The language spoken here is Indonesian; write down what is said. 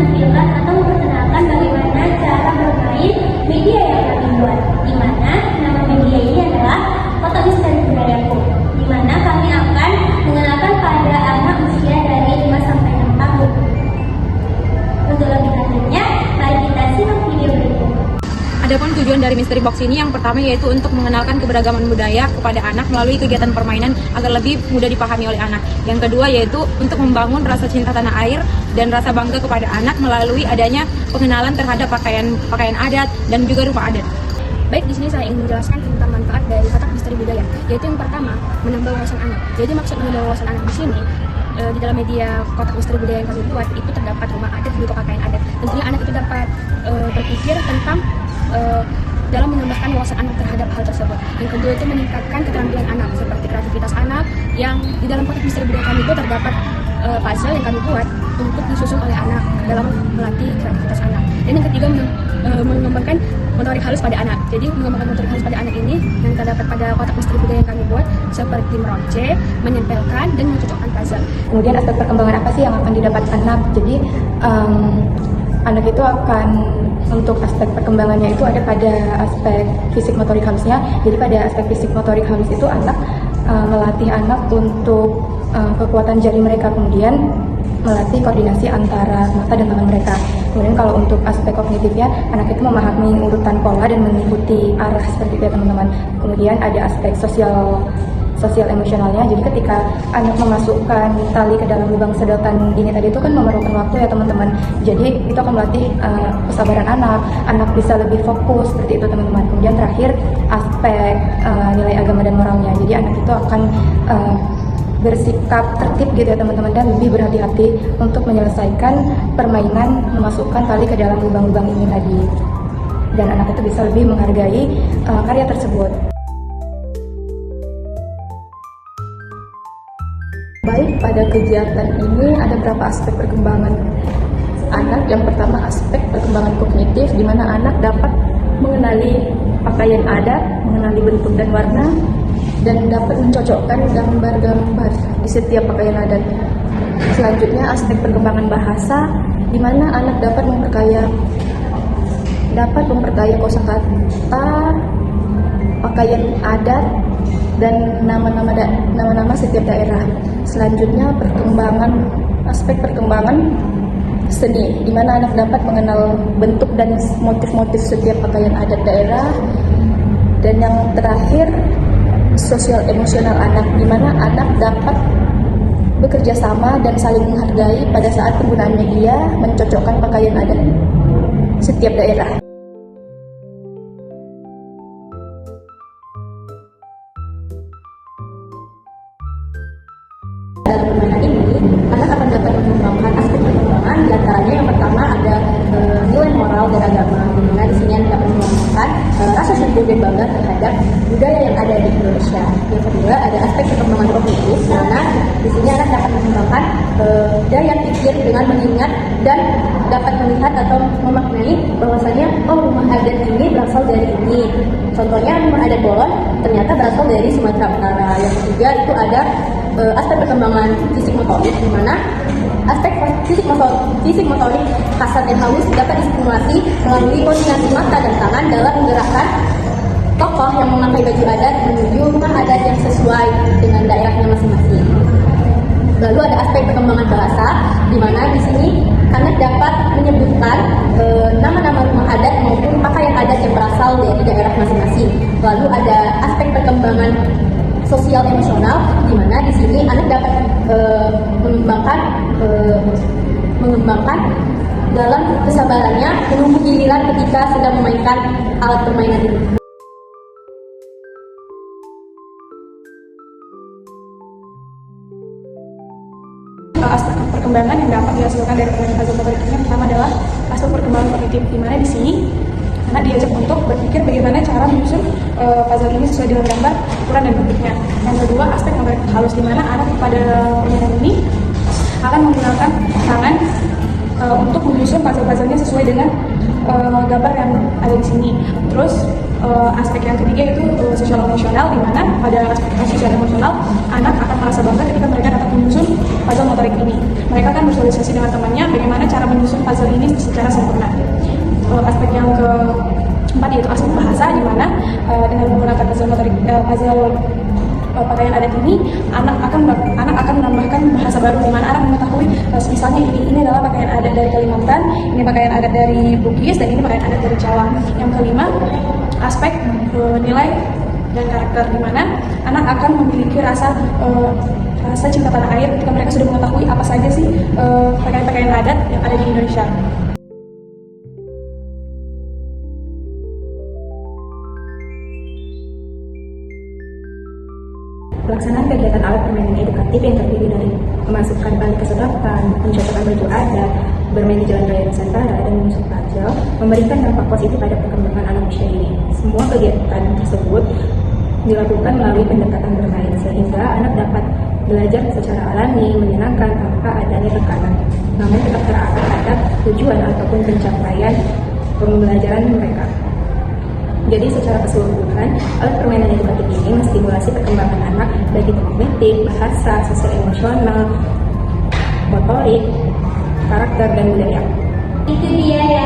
menampilkan atau memperkenalkan bagaimana cara bermain media yang kami buat, di mana nama media ini adalah Kotak Misteri Budayaku, di mana kami akan mengenalkan pada anak usia dari 5 sampai 6 tahun. Untuk lebih lanjutnya, mari kita simak video berikut. Adapun tujuan dari Mystery Box ini yang pertama yaitu untuk mengenalkan keberagaman budaya kepada anak melalui kegiatan permainan agar lebih mudah dipahami oleh anak. Yang kedua yaitu untuk membangun rasa cinta tanah air dan rasa bangga kepada anak melalui adanya pengenalan terhadap pakaian adat dan juga rupa adat. Baik, di sini saya ingin menjelaskan tentang manfaat dari kotak misteri budaya, yaitu yang pertama, menambah wawasan anak. Jadi maksud menambah wawasan anak di sini, di dalam media kotak misteri budaya yang kami buat itu terdapat rumah adat juga pakaian adat. Tentunya anak itu dapat berpikir tentang dalam menambahkan wawasan anak terhadap hal tersebut. Yang kedua itu meningkatkan keterampilan anak seperti kreativitas anak yang di dalam kotak misteri budaya kami itu terdapat puzzle yang kami buat untuk disusun oleh anak dalam melatih kreativitas anak. Dan yang ketiga mengembangkan motorik halus pada anak. Jadi mengembangkan motorik halus pada anak ini yang terdapat pada kotak misteri budaya yang kami buat seperti meronce, menempelkan, dan mencocokkan puzzle. Kemudian aspek perkembangan apa sih yang akan didapat anak? Jadi anak itu akan untuk aspek perkembangannya itu ada pada aspek fisik motorik halusnya. Jadi pada aspek fisik motorik halus itu anak melatih anak untuk kekuatan jari mereka, kemudian melatih koordinasi antara mata dan tangan mereka. Kemudian kalau untuk aspek kognitifnya, anak itu memahami urutan pola dan mengikuti arah seperti itu ya teman-teman. Kemudian ada aspek sosial emosionalnya. Jadi ketika anak memasukkan tali ke dalam lubang sedotan ini tadi itu kan memerlukan waktu ya teman-teman. Jadi itu akan melatih kesabaran anak bisa lebih fokus seperti itu teman-teman. Kemudian terakhir aspek nilai agama dan moralnya. Jadi anak itu akan bersikap tertib gitu ya teman-teman, dan lebih berhati-hati untuk menyelesaikan permainan memasukkan tali ke dalam lubang-lubang ini tadi. Dan anak itu bisa lebih menghargai karya tersebut. Baik, pada kegiatan ini ada beberapa aspek perkembangan anak. Yang pertama aspek perkembangan kognitif, di mana anak dapat mengenali pakaian adat, mengenali bentuk dan warna, dan dapat mencocokkan gambar-gambar di setiap pakaian adat. Selanjutnya aspek perkembangan bahasa, di mana anak dapat memperkaya kosakata, pakaian adat, dan nama-nama setiap daerah. Selanjutnya aspek perkembangan seni, di mana anak dapat mengenal bentuk dan motif-motif setiap pakaian adat daerah. Dan yang terakhir sosial emosional anak, di mana anak dapat bekerja sama dan saling menghargai pada saat penggunaan media mencocokkan pakaian adat setiap daerah. Dalam permainan ini, anak akan dapat mengembangkan aspek perkembangan, diantaranya yang pertama ada nilai moral dan agama, di mana di sini anak dapat mengembangkan rasa syukur dan bangga terhadap budaya yang ada di Indonesia. Yang kedua ada aspek perkembangan kognitif, di mana di sini anak dapat mengembangkan daya pikir dengan mengingat dan dapat melihat atau memaknai bahwasanya rumah adat ini berasal dari ini. Contohnya rumah adat Bolon ternyata berasal dari Sumatera Utara. Yang ketiga itu ada aspek perkembangan fisik motorik, di mana aspek fisik motorik kasar dan halus dapat distimulasi melalui koordinasi mata dan tangan dalam menggerakkan tokoh yang memakai baju adat menuju rumah adat yang sesuai dengan daerahnya masing-masing. Lalu ada aspek perkembangan bahasa, di mana di sini anak dapat menyebutkan nama-nama rumah adat maupun pakaian adat yang berasal dari daerah masing-masing. Lalu ada aspek perkembangan sosial emosional, di mana di sini anak dapat mengembangkan dalam kesabarannya menunggu giliran ketika sedang memainkan alat permainan ini. Aspek perkembangan yang dapat dihasilkan dari permainan puzzle motorik ini yang pertama adalah aspek perkembangan kognitif, di mana di sini anak diajak untuk berpikir bagaimana cara menyusun puzzle ini sesuai dengan gambar, ukuran dan bentuknya. Yang kedua aspek motorik halus, di mana anak pada permainan ini akan menggunakan tangan untuk menyusun menyusun puzzle-puzzlenya sesuai dengan gambar yang ada di sini. Terus aspek yang ketiga itu sosial emosional, di mana pada aspek sosial emosional anak akan merasa bangga ketika mereka dapat menyusun puzzle motorik ini. Mereka akan bersosialisasi dengan temannya bagaimana cara menyusun puzzle ini secara sempurna. Aspek yang keempat yaitu aspek bahasa, di mana dengan menggunakan puzzle pakaian adat ini anak akan menambahkan bahasa baru, di mana anak mengetahui misalnya ini adalah pakaian adat dari Kalimantan, ini pakaian adat dari Bugis, dan ini pakaian adat dari Jawa. Yang kelima, aspek nilai dan karakter, di mana anak akan memiliki rasa cinta tanah air ketika mereka sudah mengetahui apa saja sih pakaian-pakaian adat yang ada di Indonesia. Pelaksanaan kegiatan alat permainan edukatif yang terdiri dari memasukkan tali kesedapan, mencocokan baju adat, bermain di jalan raya Nusantara, dan menyusun puzzle memberikan dampak positif pada perkembangan anak usia ini. Semua kegiatan tersebut dilakukan melalui pendekatan bermain, sehingga anak dapat belajar secara alami, menyenangkan tanpa adanya tekanan. Namun tetap terarah pada tujuan ataupun pencapaian pembelajaran mereka. Jadi secara keseluruhan, alat permainan edukatif ini menstimulasi perkembangan anak baik itu kognitif, bahasa, sosial emosional, motorik, karakter, dan budaya. Itu dia ya